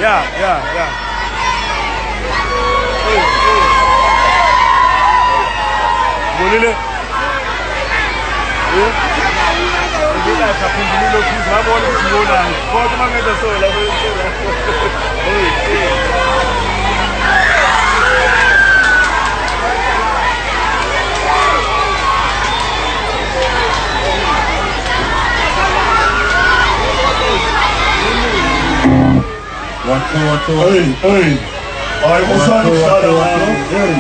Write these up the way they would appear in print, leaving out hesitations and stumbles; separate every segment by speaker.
Speaker 1: Yeah. Bolile. Bolile akaphindile lokhu ngabona ukuthi ngolani. Kodwa mangeza sola
Speaker 2: One, two.
Speaker 3: Hey. I was on the side of hey.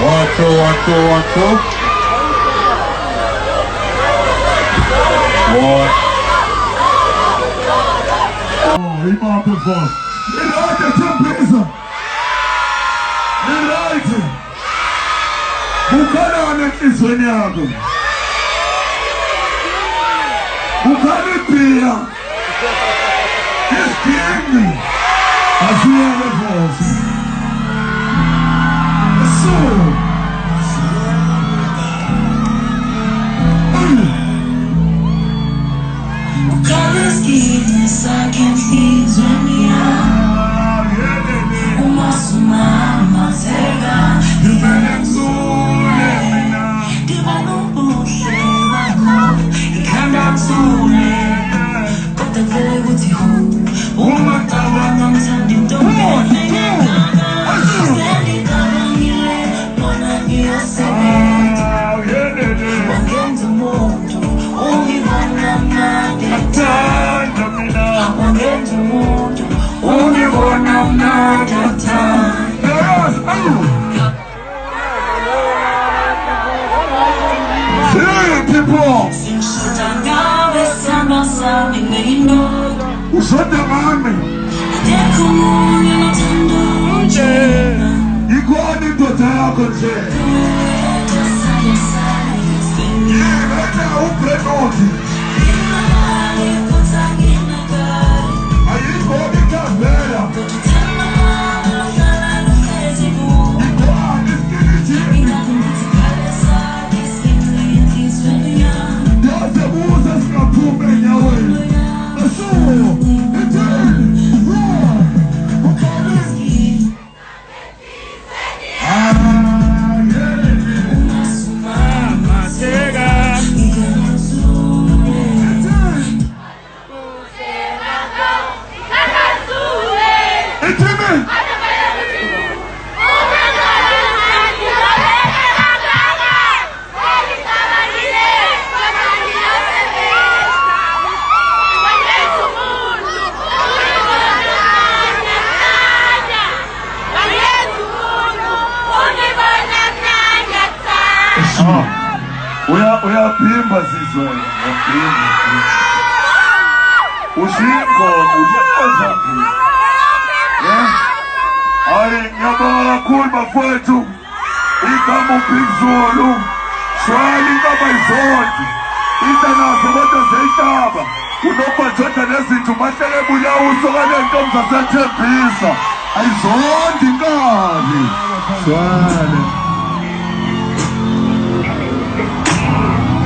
Speaker 2: 1, 2, 1, 2, 1, 2. 1.
Speaker 3: Oh, he bought the bus. Nilete tempeza. Nilete. Bukana wanenhlizweni yakho. Bukana pia. Iskini. Asiya the bus. So.
Speaker 4: I can feel when we are. Umasuma Sega, Divanamsule, Divanamsule, Divanamsule, but the very good you, Umatawanam Sandy, don't Sandy Davangile, Mona Yourself, Wangen to Moto, only one of time. Only one another time.
Speaker 3: People. Ushote mami. Igual ndoto yako nje. Leta uprenoti. Uyapimba sizwe, uyapimba. Ushingo, ulipoza phi. Hayi, ngiyabonga kakhulu bafowethu. Igama uPhikizulu. Shwali ingaba izonke. Intanazo kodwa zeyitaba. Unobhajoda nezinto bahlele bulawuso kanentombi zaseThembisa. Ayizonke inkabi.
Speaker 2: Shwali.